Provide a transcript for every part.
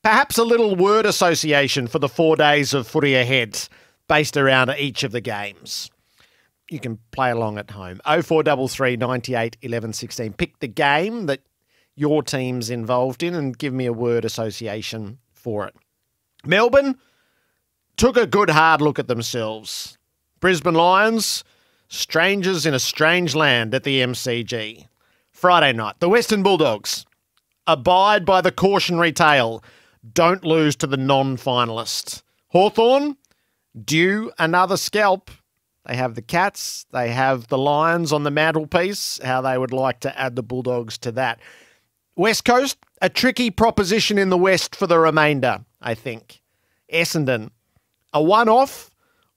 Perhaps a little word association for the 4 days of footy ahead based around each of the games. You can play along at home. 0433 98 11 16. Pick the game that your team's involved in and give me a word association for it. Melbourne took a good hard look at themselves. Brisbane Lions, strangers in a strange land at the MCG. Friday night, the Western Bulldogs abide by the cautionary tale. Don't lose to the non-finalist. Hawthorn, due another scalp. They have the Cats. They have the Lions on the mantelpiece. How they would like to add the Bulldogs to that. West Coast, a tricky proposition in the West for the remainder, I think. Essendon, a one-off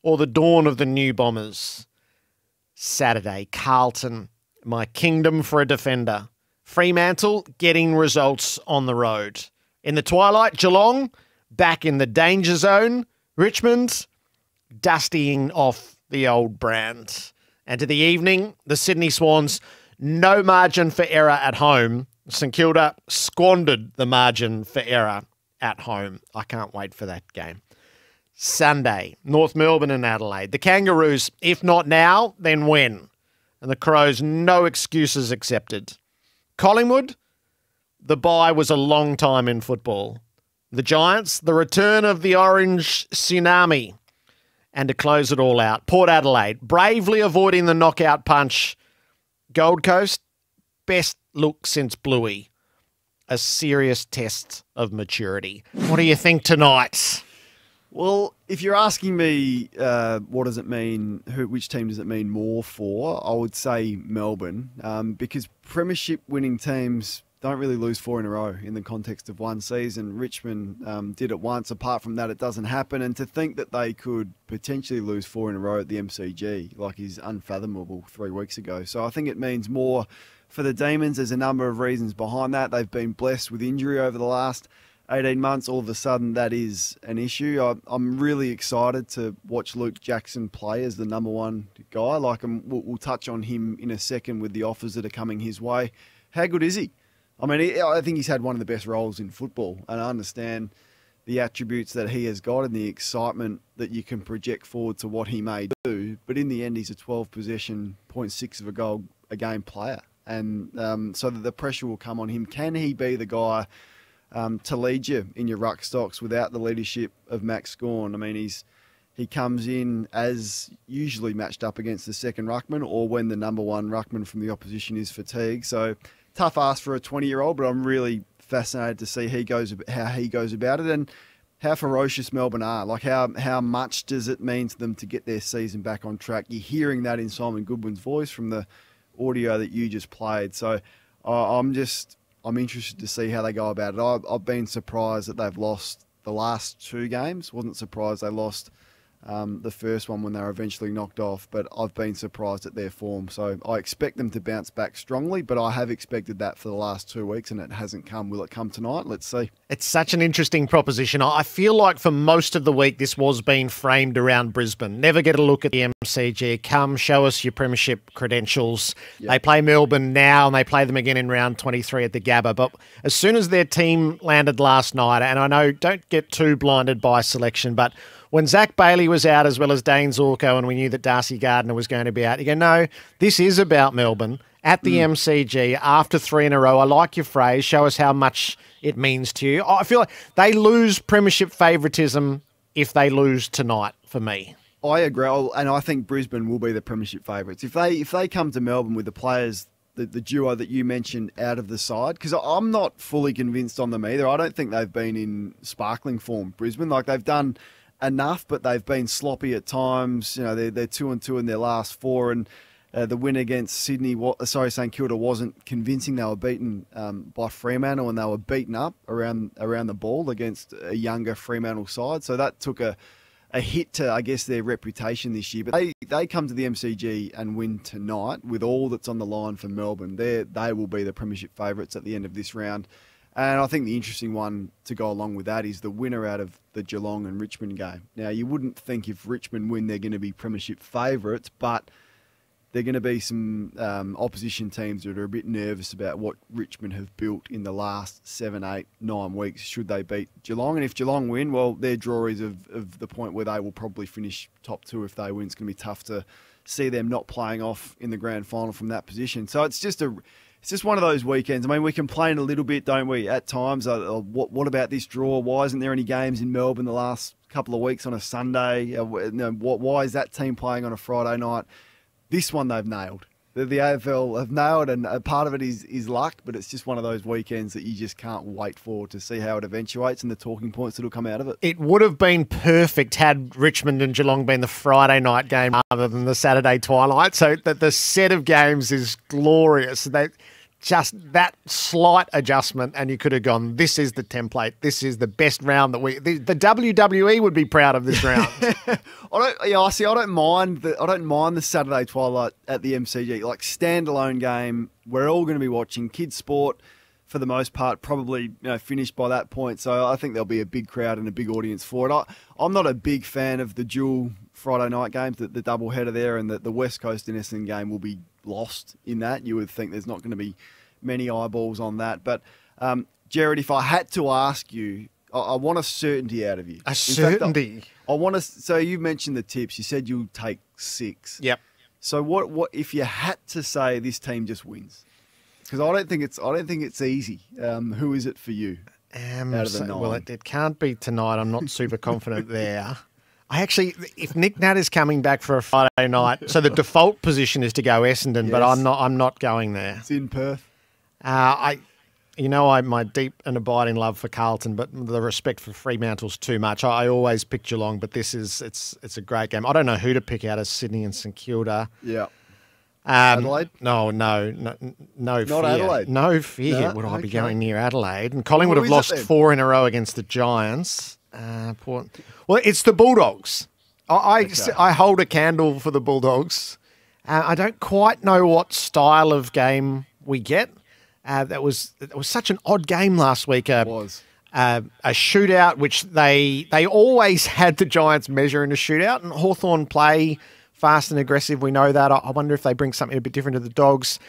or the dawn of the new Bombers. Saturday, Carlton, my kingdom for a defender. Fremantle, getting results on the road. In the twilight, Geelong, back in the danger zone. Richmond, dustying off the old brand. And to the evening, the Sydney Swans, no margin for error at home. St Kilda squandered the margin for error at home. I can't wait for that game. Sunday, North Melbourne and Adelaide. The Kangaroos, if not now, then when? And the Crows, no excuses accepted. Collingwood, the bye was a long time in football. The Giants, the return of the orange tsunami. And to close it all out, Port Adelaide, bravely avoiding the knockout punch. Gold Coast, best look since Bluey. A serious test of maturity. What do you think tonight? Well, if you're asking me what does it mean, which team does it mean more for, I would say Melbourne, because premiership winning teams don't really lose 4 in a row in the context of one season. Richmond did it once. Apart from that, it doesn't happen. And to think that they could potentially lose 4 in a row at the MCG, is unfathomable 3 weeks ago. So I think it means more for the Demons. There's a number of reasons behind that. They've been blessed with injury over the last 18 months. All of a sudden, that is an issue. I'm really excited to watch Luke Jackson play as the number one guy. We'll touch on him in a second with the offers that are coming his way. How good is he? I mean, I think he's had one of the best roles in football, and I understand the attributes that he has got and the excitement that you can project forward to what he may do. But in the end, he's a 12-possession, 0.6 of a goal a game player. And so the pressure will come on him. Can he be the guy to lead you in your ruck stocks without the leadership of Max Gawn? I mean, he comes in as usually matched up against the second ruckman or when the number one ruckman from the opposition is fatigued. So tough ask for a 20-year-old, but I'm really fascinated to see how he goes about it and how ferocious Melbourne are. How much does it mean to them to get their season back on track? You're hearing that in Simon Goodwin's voice from the audio that you just played. So I'm interested to see how they go about it. I've been surprised that they've lost the last 2 games. Wasn't surprised they lost the first one when they were eventually knocked off, but I've been surprised at their form. So I expect them to bounce back strongly, but I have expected that for the last 2 weeks and it hasn't come. Will it come tonight? Let's see. It's such an interesting proposition. I feel like for most of the week this was being framed around Brisbane. Never get a look at the MCG. Come, show us your premiership credentials. Yep. They play Melbourne now and they play them again in round 23 at the Gabba. But as soon as their team landed last night, and I know don't get too blinded by selection, but when Zach Bailey was out as well as Dane Zorko and we knew that Darcy Gardner was going to be out, you go, no, this is about Melbourne at the MCG after 3 in a row. I like your phrase. Show us how much it means to you. I feel like they lose premiership favouritism if they lose tonight for me. I agree, and I think Brisbane will be the premiership favourites. If they come to Melbourne with the players, the duo that you mentioned out of the side, because I'm not fully convinced on them either. I don't think they've been in sparkling form, Brisbane. They've done enough, but they've been sloppy at times. They're 2-2 in their last 4, and the win against St Kilda wasn't convincing. They were beaten by Fremantle, and they were beaten up around the ball against a younger Fremantle side. So that took a hit to, I guess, their reputation this year. But they come to the MCG and win tonight with all that's on the line for Melbourne. They will be the premiership favourites at the end of this round. And I think the interesting one to go along with that is the winner out of the Geelong and Richmond game. Now, you wouldn't think if Richmond win, they're going to be premiership favourites, but they're going to be some opposition teams that are a bit nervous about what Richmond have built in the last 7, 8, 9 weeks should they beat Geelong. And if Geelong win, well, their draw is of the point where they will probably finish top 2 if they win. It's going to be tough to see them not playing off in the grand final from that position. So it's just one of those weekends. I mean, we complain a little bit, don't we, at times? What about this draw? Why isn't there any games in Melbourne the last couple of weeks on a Sunday? Why is that team playing on a Friday night? This one they've nailed. The AFL have nailed, and a part of it is luck, but it's just one of those weekends that you just can't wait for to see how it eventuates and the talking points that will come out of it. It would have been perfect had Richmond and Geelong been the Friday night game rather than the Saturday twilight, so that the set of games is glorious. Just that slight adjustment, and you could have gone, this is the template. This is the best round that the WWE would be proud of this round. I don't mind the Saturday twilight at the MCG. Like, standalone game, we're all going to be watching. Kids sport, for the most part, probably finished by that point. So I think there'll be a big crowd and a big audience for it. I'm not a big fan of the dual Friday night games, the double header there, and the West Coast and Essendon game will be lost in that. You would think there's not going to be many eyeballs on that. But, Gerard, if I had to ask you, I want a certainty out of you. A certainty? I want to. So you mentioned the tips. You said you'll take 6. Yep. So what if you had to say this team just wins? Because I don't think it's easy. Who is it for you? Out of the 9? Well, it can't be tonight. I'm not super confident there. If Nick Nat is coming back for a Friday night, so the default position is to go Essendon, yes. But I'm not going there. It's in Perth. My deep and abiding love for Carlton, but the respect for Fremantle's too much. I always pick Geelong, but it's a great game. I don't know who to pick out of Sydney and St Kilda. Yeah. Adelaide? No Not fear. Adelaide? No fear. No? Would I be Okay. going near Adelaide? And Collingwood have lost 4 in a row against the Giants. Well, it's the Bulldogs. I hold a candle for the Bulldogs. I don't quite know what style of game we get. It was such an odd game last week. It was. A shootout, which they always had the Giants measure in a shootout, and Hawthorn play fast and aggressive. We know that. I wonder if they bring something a bit different to the Dogs.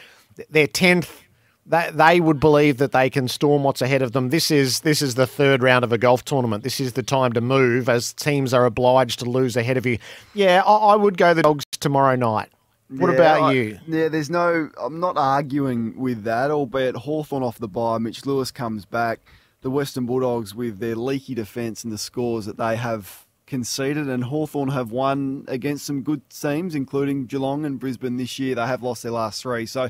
They're 10th. They would believe that they can storm what's ahead of them. This is the third round of a golf tournament. This is the time to move, as teams are obliged to lose ahead of you. Yeah, I would go the Dogs tomorrow night. What about you? I'm not arguing with that, albeit Hawthorn off the bye, Mitch Lewis comes back, the Western Bulldogs with their leaky defence and the scores that they have conceded, and Hawthorn have won against some good teams, including Geelong and Brisbane this year. They have lost their last 3. So,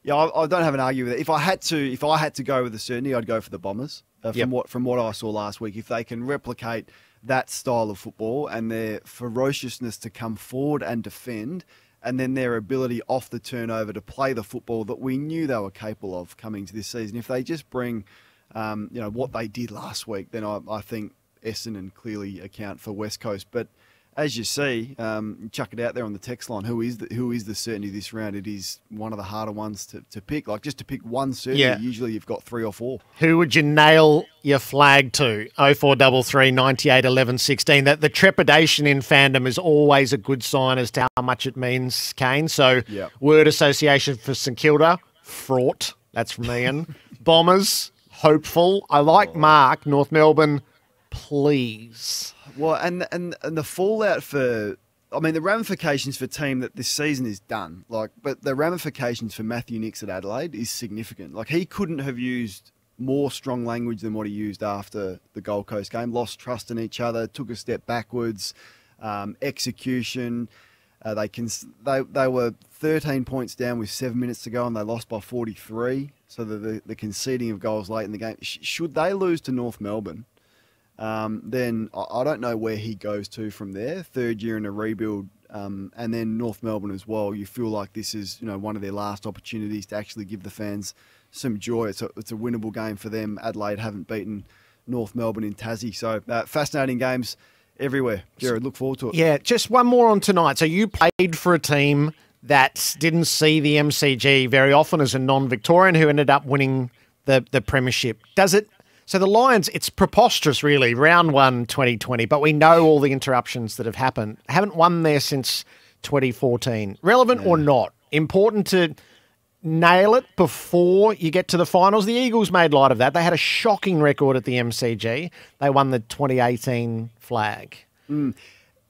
yeah, I don't have an argument with it. If I had to go with the certainty, I'd go for the Bombers. From what I saw last week, if they can replicate that style of football and their ferociousness to come forward and defend, and then their ability off the turnover to play the football that we knew they were capable of coming to this season. If they just bring, what they did last week, then I think Essendon clearly account for West Coast. But as you see, chuck it out there on the text line. Who is the certainty this round? It is one of the harder ones to pick. Like, just to pick one certainty, Usually you've got 3 or 4. Who would you nail your flag to? 0433 98 11 16. The trepidation in fandom is always a good sign as to how much it means, Kane. So, word association for St Kilda, fraught. That's from Ian. Bombers, hopeful. I like Mark, North Melbourne, please. Well, and the fallout for, the ramifications for a team that this season is done. But the ramifications for Matthew Nicks at Adelaide is significant. Like, he couldn't have used more strong language than what he used after the Gold Coast game. Lost trust in each other, took a step backwards, execution. They were 13 points down with 7 minutes to go, and they lost by 43. So the conceding of goals late in the game. Should they lose to North Melbourne? Then I don't know where he goes to from there. 3rd year in a rebuild, and then North Melbourne as well. You feel like this is one of their last opportunities to actually give the fans some joy. It's a winnable game for them. Adelaide haven't beaten North Melbourne in Tassie, so fascinating games everywhere. Gerard, look forward to it. Yeah, just one more on tonight. So you played for a team that didn't see the MCG very often as a non-Victorian who ended up winning the premiership. So the Lions, it's preposterous, really, round 1 2020, but we know all the interruptions that have happened. Haven't won there since 2014. Relevant or not? Important to nail it before you get to the finals. The Eagles made light of that. They had a shocking record at the MCG. They won the 2018 flag.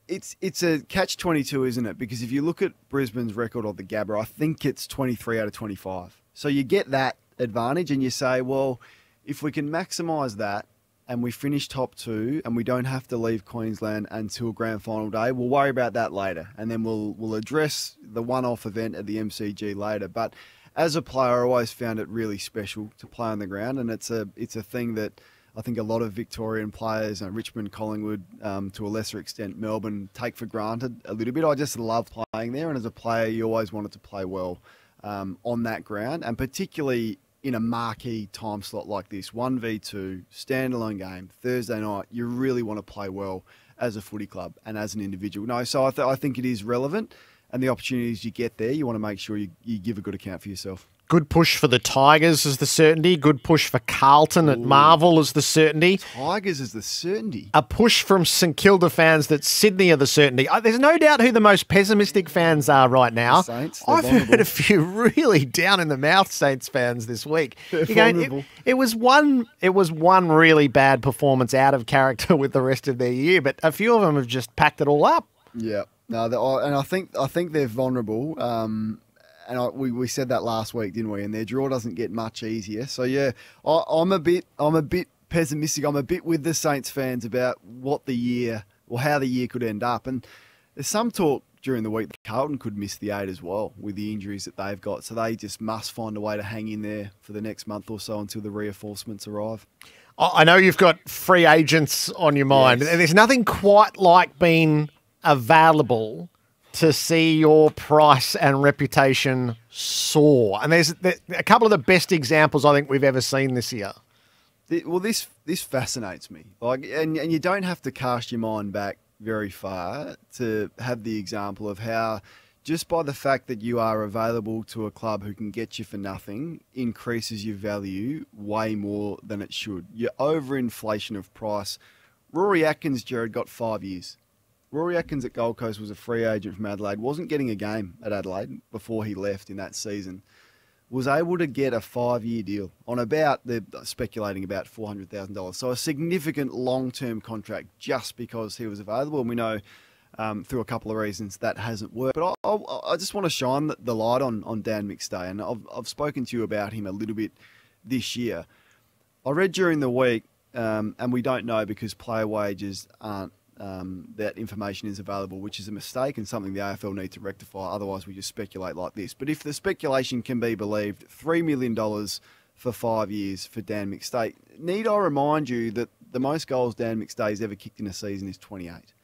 It's a catch-22, isn't it? Because if you look at Brisbane's record on the Gabba, I think it's 23 out of 25. So you get that advantage and you say, well, if we can maximise that and we finish top 2 and we don't have to leave Queensland until grand final day, we'll worry about that later. And then we'll address the one-off event at the MCG later. But as a player, I always found it really special to play on the ground, and it's a thing that I think a lot of Victorian players, Richmond, Collingwood, to a lesser extent Melbourne, take for granted a little bit. I just love playing there, and as a player, you always wanted to play well on that ground, and particularly in a marquee time slot like this, 1v2, standalone game, Thursday night, you really want to play well as a footy club and as an individual. No, so I think it is relevant, and the opportunities you get there, you want to make sure you give a good account for yourself. Good push for the Tigers is the certainty. Good push for Carlton at Marvel is the certainty. Tigers is the certainty. A push from St Kilda fans that Sydney are the certainty. There's no doubt who the most pessimistic fans are right now. Saints, I've heard a few really down in the mouth Saints fans this week. It was one really bad performance out of character with the rest of their year, but a few of them have just packed it all up. Yeah, no, and I think they're vulnerable. And we said that last week, didn't we? And their draw doesn't get much easier. So yeah, I'm a bit pessimistic. I'm a bit with the Saints fans about how the year could end up. And there's some talk during the week that Carlton could miss the 8 as well with the injuries that they've got. So they just must find a way to hang in there for the next month or so until the reinforcements arrive. I know you've got free agents on your mind. Yes. There's nothing quite like being available to see your price and reputation soar. And there's a couple of the best examples I think we've ever seen this year. Well, this fascinates me. And you don't have to cast your mind back very far to have the example of how just by the fact that you are available to a club who can get you for nothing increases your value way more than it should. Your overinflation of price. Rory Atkins, Gerard, got 5 years. Rory Atkins at Gold Coast was a free agent from Adelaide, wasn't getting a game at Adelaide before he left in that season, was able to get a 5-year deal on they're speculating about $400,000. So a significant long-term contract just because he was available. And we know through a couple of reasons that hasn't worked. But I just want to shine the light on Dan McStay. And I've spoken to you about him a little bit this year. I read during the week, and we don't know because player wages aren't, that information is available, which is a mistake and something the AFL need to rectify. Otherwise, we just speculate like this. But if the speculation can be believed, $3 million for 5 years for Dan McStay. Need I remind you that the most goals Dan McStay's ever kicked in a season is 28.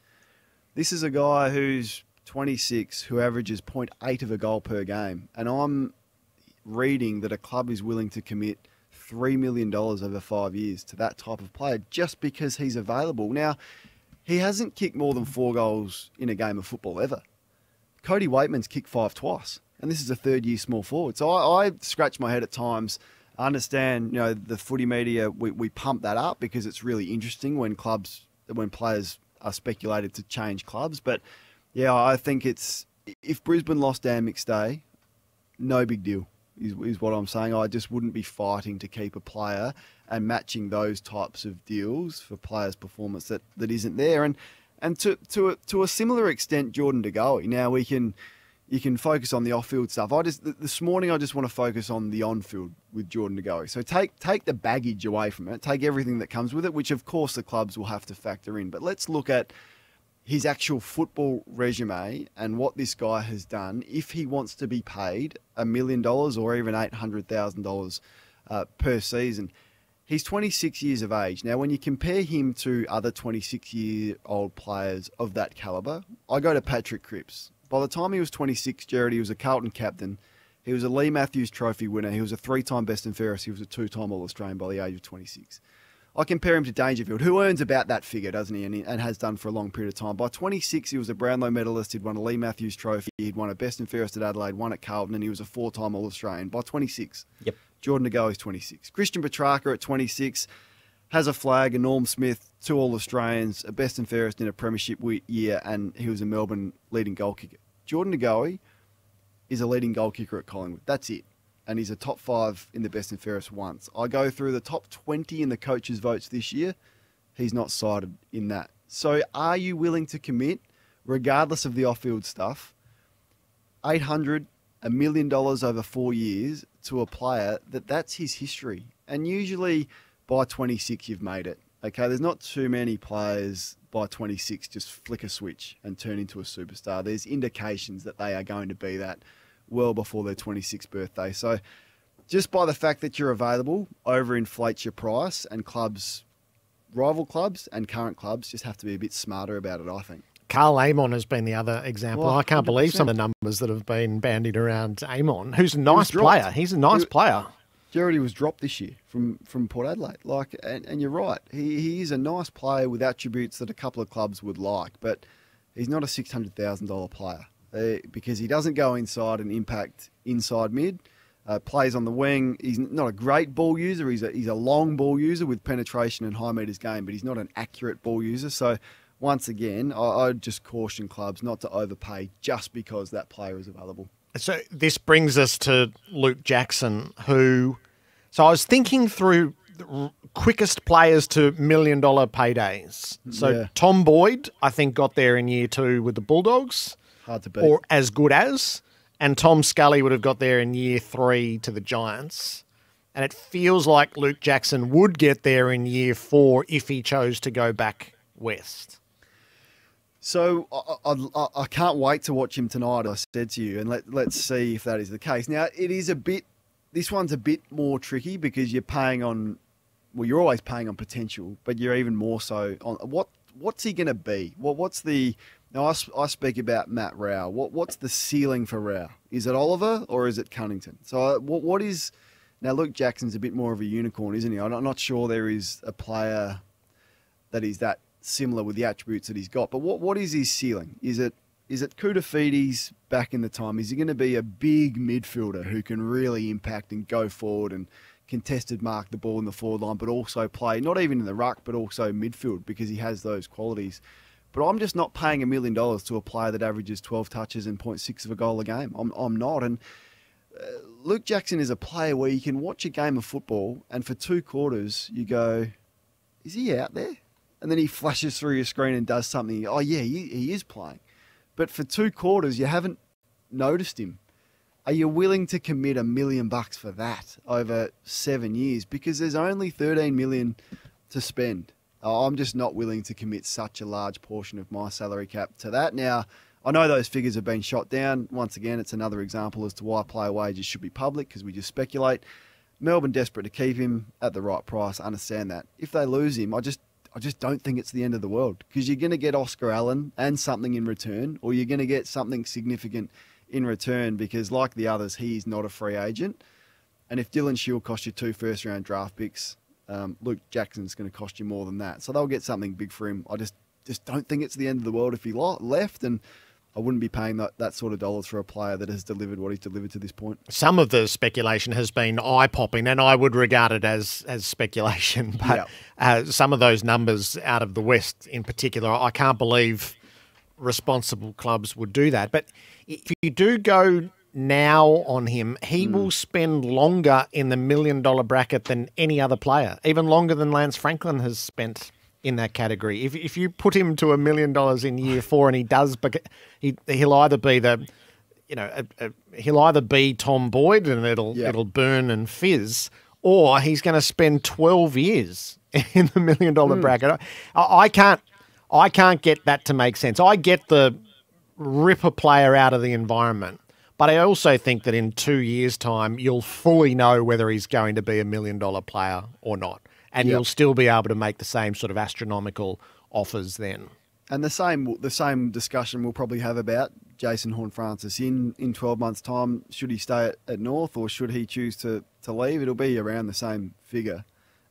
This is a guy who's 26, who averages 0.8 of a goal per game. And I'm reading that a club is willing to commit $3 million over 5 years to that type of player just because he's available. Now, he hasn't kicked more than 4 goals in a game of football ever. Cody Waitman's kicked 5 twice, and this is a third-year small forward. So I scratch my head at times. I understand, the footy media, we pump that up because it's really interesting when players are speculated to change clubs. But yeah, I think if Brisbane lost Dan McStay, no big deal is what I'm saying. I just wouldn't be fighting to keep a player and matching those types of deals for players' performance that isn't there. And to a similar extent, Jordan De Goey. Now you can focus on the off-field stuff. This morning I just want to focus on the on-field with Jordan De Goey. So take the baggage away from it, take everything that comes with it, which of course the clubs will have to factor in. But let's look at his actual football resume and what this guy has done if he wants to be paid $1 million or even $800,000 per season. He's 26 years of age. Now, when you compare him to other 26-year-old players of that calibre, I go to Patrick Cripps. By the time he was 26, Gerard, he was a Carlton captain. He was a Lee Matthews Trophy winner. He was a 3-time best and fairest. He was a 2-time All-Australian by the age of 26. I compare him to Dangerfield, who earns about that figure, doesn't he? And has done for a long period of time. By 26, he was a Brownlow medalist. He'd won a Lee Matthews Trophy. He'd won a best and fairest at Adelaide, one at Carlton, and he was a 4-time All-Australian by 26. Yep. Jordan De Goey is 26. Christian Petrarca at 26 has a flag, a Norm Smith, 2 All-Australians, a best and fairest in a premiership year, and he was a Melbourne leading goal kicker. Jordan Ngoe is a leading goal kicker at Collingwood. That's it. And he's a top 5 in the best and fairest once. I go through the top 20 in the coaches' votes this year. He's not cited in that. So are you willing to commit, regardless of the off-field stuff, $800, $1 million over 4 years to a player that's his history? And usually by 26, you've made it. Okay, there's not too many players by 26 just flick a switch and turn into a superstar. There's indications that they are going to be that well before their 26th birthday. So just by the fact that you're available overinflates your price, and clubs, rival clubs and current clubs, just have to be a bit smarter about it, I think. Carl Amon has been the other example. Well, I can't 100%. believe some of the numbers that have been bandied around Amon, who's a nice player. He's a nice player. Gerard was dropped this year from Port Adelaide. And you're right. He is a nice player with attributes that a couple of clubs would like, but he's not a $600,000 player because he doesn't go inside and impact inside mid. Plays on the wing. He's not a great ball user. He's a long ball user with penetration and high metres game, but he's not an accurate ball user. So once again, I'd just caution clubs not to overpay just because that player is available. So this brings us to Luke Jackson, who... So I was thinking through the quickest players to $1 million paydays. So Yeah. Tom Boyd, I think, got there in year 2 with the Bulldogs. Hard to beat. Or as good as. And Tom Scully would have got there in year 3 to the Giants. And it feels like Luke Jackson would get there in year 4 if he chose to go back west. So I can't wait to watch him tonight, I said to you, and let's see if that is the case. Now, this one's a bit more tricky because you're paying on, well, you're always paying on potential, but you're even more so on what's he going to be? What's the, now I speak about Matt Rao. What's the ceiling for Rao? Is it Oliver or is it Cunnington? So what is, now Luke Jackson's a bit more of a unicorn, isn't he? I'm not sure there is a player that is that similar with the attributes that he's got. But what is his ceiling? Is it Koutafidis back in the time? Is he going to be a big midfielder who can really impact and go forward and contested mark the ball in the forward line, but also play not even in the ruck, but also midfield because he has those qualities? But I'm just not paying $1 million to a player that averages 12 touches and 0.6 of a goal a game. I'm not. And Luke Jackson is a player where you can watch a game of football and for 2 quarters you go, is he out there? And then he flashes through your screen and does something. Oh, yeah, he is playing. But for 2 quarters, you haven't noticed him. Are you willing to commit $1 million for that over 7 years? Because there's only $13 million to spend. I'm just not willing to commit such a large portion of my salary cap to that. Now, I know those figures have been shot down. Once again, it's another example as to why player wages should be public, because we just speculate. Melbourne desperate to keep him at the right price. I understand that. If they lose him, I just don't think it's the end of the world, because you're going to get Oscar Allen and something in return, or you're going to get something significant in return because, like the others, he is not a free agent. And if Dylan Shield cost you 2 first-round draft picks, Luke Jackson's going to cost you more than that. So they'll get something big for him. I just don't think it's the end of the world if he left, and I wouldn't be paying that sort of dollars for a player that has delivered what he's delivered to this point. Some of the speculation has been eye-popping, and I would regard it as speculation. But some of those numbers out of the West in particular, I can't believe responsible clubs would do that. But if you do go now on him, he will spend longer in the $1 million bracket than any other player, even longer than Lance Franklin has spent in that category. If you put him to $1 million in year 4 and he does, he'll either be he'll either be Tom Boyd and it'll burn and fizz, or he's going to spend 12 years in the $1 million bracket. I can't get that to make sense. I get the rip a player out of the environment, but I also think that in 2 years' time, you'll fully know whether he's going to be $1 million player or not. And you'll still be able to make the same sort of astronomical offers then. And the same discussion we'll probably have about Jason Horne-Francis in 12 months' time. Should he stay at North or should he choose to leave? It'll be around the same figure.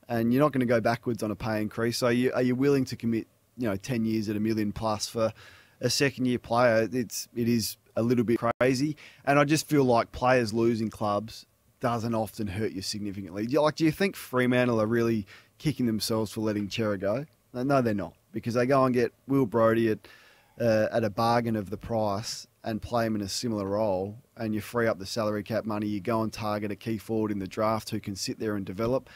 And you're not going to go backwards on a pay increase. So are you willing to commit 10 years at $1 million plus for a second-year player? It is a little bit crazy. And I just feel like players losing clubs doesn't often hurt you significantly. Do you think Fremantle are really kicking themselves for letting Chera go? No, they're not, because they go and get Will Brodie at at a bargain of the price and play him in a similar role, and you free up the salary cap money, you go and target a key forward in the draft who can sit there and develop,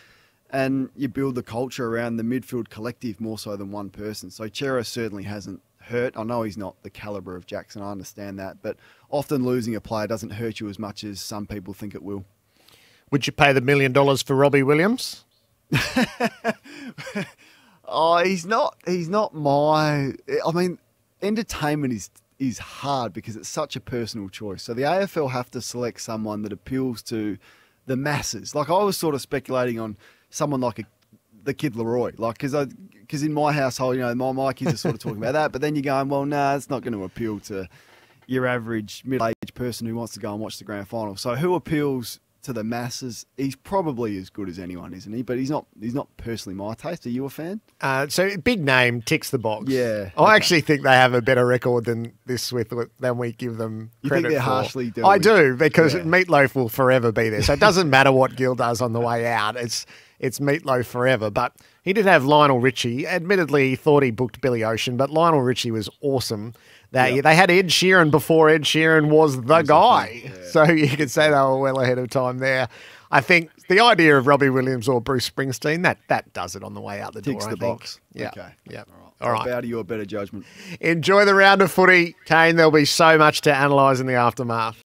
and you build the culture around the midfield collective more so than one person. So Chera certainly hasn't hurt. I know he's not the calibre of Jackson, I understand that, but often losing a player doesn't hurt you as much as some people think it will. Would you pay the $1 million for Robbie Williams? Oh, he's not my... I mean, entertainment is hard because it's such a personal choice. So the AFL have to select someone that appeals to the masses. Like, I was sort of speculating on someone like the Kid Leroy, like, because in my household, you know, my kids are sort of talking about that, but then you're going, well, nah, it's not going to appeal to your average middle-aged person who wants to go and watch the grand final. So who appeals to the masses? He's probably as good as anyone, isn't he? But he's not personally my taste. Are you a fan? So big name ticks the box. Yeah, I actually think they have a better record than than we give them credit for. You think they're harshly dealt I with? do, because Meatloaf will forever be there. So it doesn't matter what Gill does on the way out. It's Meatloaf forever. But he did have Lionel Richie. Admittedly, he thought he booked Billy Ocean, but Lionel Richie was awesome. They had Ed Sheeran before Ed Sheeran was the guy. Yeah. So you could say they were well ahead of time there. I think the idea of Robbie Williams or Bruce Springsteen, that does it on the way out the door. Ticks the I think. box. Yeah. Okay. Yeah. All right. I'll bow to your better judgment. Enjoy the round of footy, Kane. There'll be so much to analyse in the aftermath.